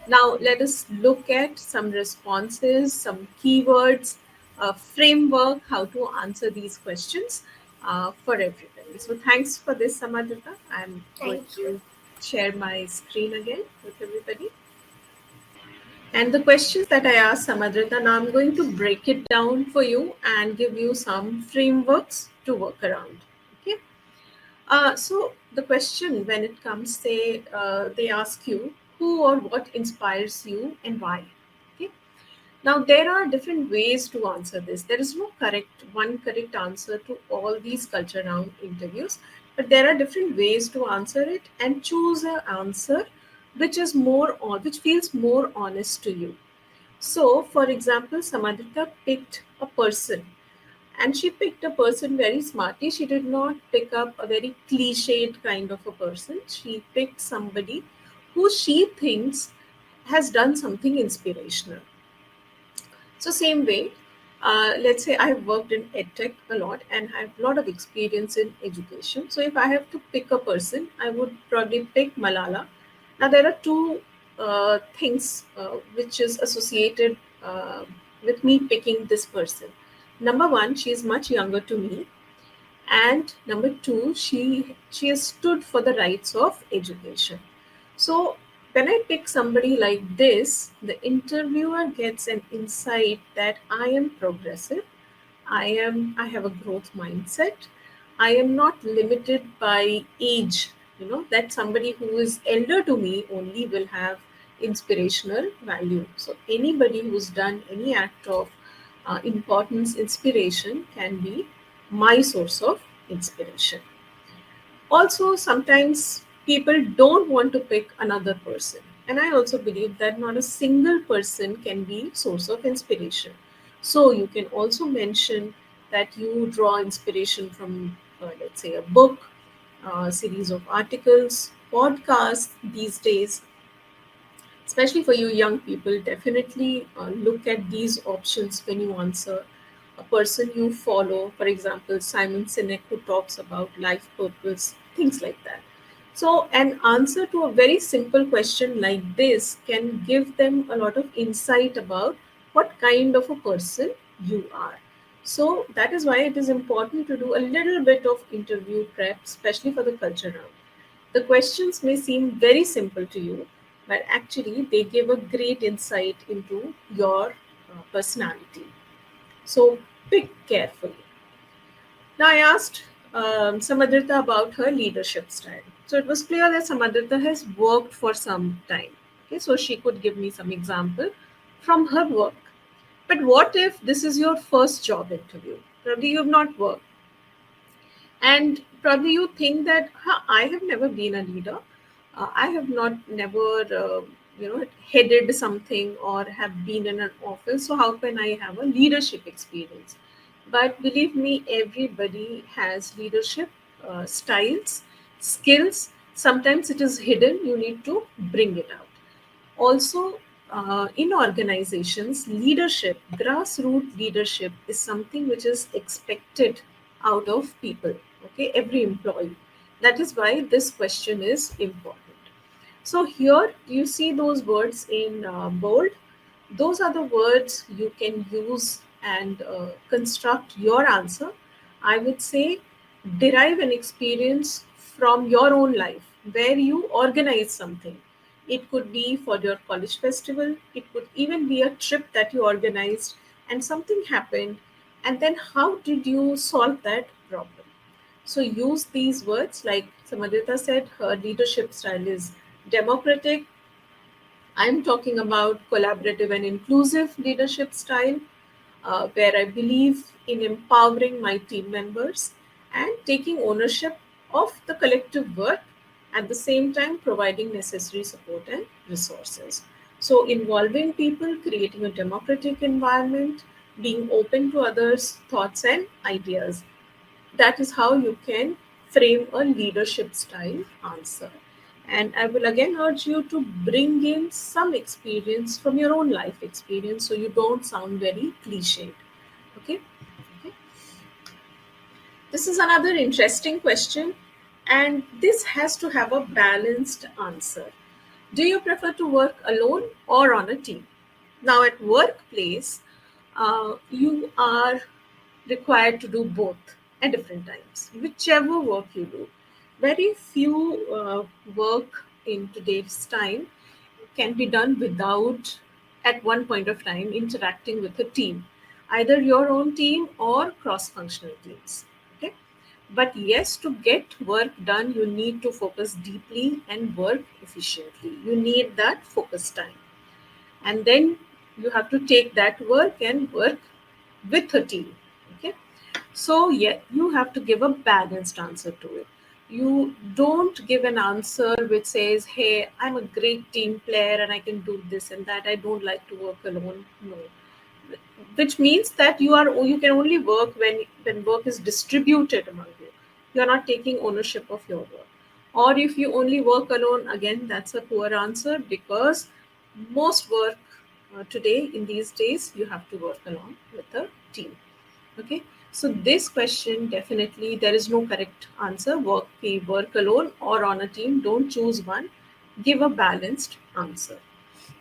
Now, let us look at some responses, some keywords, a framework, how to answer these questions for everybody. So, thanks for this, Samadhita. I'm going Thank you. to share my screen again with everybody. And the questions that I asked Samadrita, now I'm going to break it down for you and give you some frameworks to work around. Okay. So the question when it comes, say, they ask you who or what inspires you and why. Okay. Now there are different ways to answer this. There is no one correct answer to all these culture round interviews, but there are different ways to answer it and choose an answer which feels more honest to you. So, for example, Samadhita picked a person, and she picked a person very smartly. She did not pick up a very cliched kind of a person. She picked somebody who she thinks has done something inspirational. So, same way, let's say I've worked in edtech a lot and I have a lot of experience in education. So, if I have to pick a person, I would probably pick Malala. Now, there are two things which is associated with me picking this person. Number one, she is much younger to me, and number two, she has stood for the rights of education. So when I pick somebody like this, the interviewer gets an insight that I am progressive, I have a growth mindset, I am not limited by age. That somebody who is elder to me only will have inspirational value. So anybody who's done any act of importance, inspiration can be my source of inspiration. Also, sometimes people don't want to pick another person, and I also believe that not a single person can be source of inspiration. So you can also mention that you draw inspiration from, let's say, a book, a series of articles, podcasts these days. Especially for you young people, definitely look at these options when you answer. A person you follow, for example, Simon Sinek, who talks about life purpose, things like that. So an answer to a very simple question like this can give them a lot of insight about what kind of a person you are. So that is why it is important to do a little bit of interview prep, especially for the culture round. The questions may seem very simple to you, but actually they give a great insight into your personality. So pick carefully. Now, I asked Samadrita about her leadership style. So it was clear that Samadrita has worked for some time. Okay, so she could give me some example from her work. But what if this is your first job interview? Probably you've not worked, and probably you think that, huh, I have never been a leader. I have not never headed something or have been in an office, so how can I have a leadership experience? But believe me, everybody has leadership styles, skills. Sometimes it is hidden, you need to bring it out. Also, in organizations, leadership, grassroots leadership is something which is expected out of people, okay, every employee. That is why this question is important. So here you see those words in bold. Those are the words you can use and construct your answer. I would say derive an experience from your own life where you organize something. It could be for your college festival, it could even be a trip that you organized and something happened. And then how did you solve that problem? So use these words like Samadhita said, her leadership style is democratic. I'm talking about collaborative and inclusive leadership style, where I believe in empowering my team members and taking ownership of the collective work, at the same time providing necessary support and resources. So, involving people, creating a democratic environment, being open to others' thoughts and ideas. That is how you can frame a leadership style answer. And I will again urge you to bring in some experience from your own life experience so you don't sound very cliched. Okay. Okay. This is another interesting question, and this has to have a balanced answer. Do you prefer to work alone or on a team? Now, at workplace, you are required to do both at different times, whichever work you do. Very few work in today's time can be done without, at one point of time, interacting with a team, either your own team or cross functional teams. Okay. But yes, to get work done, you need to focus deeply and work efficiently. You need that focus time. And then you have to take that work and work with a team. Okay. So, yeah, you have to give a balanced answer to it. You don't give an answer which says, hey, I'm a great team player and I can do this and that. I don't like to work alone. No. Which means that you can only work when work is distributed among you. You are not taking ownership of your work. Or if you only work alone, again, that's a poor answer, because most work today, in these days, you have to work along with a team. Okay, so this question, definitely there is no correct answer. Work alone or on a team. Don't choose one. Give a balanced answer.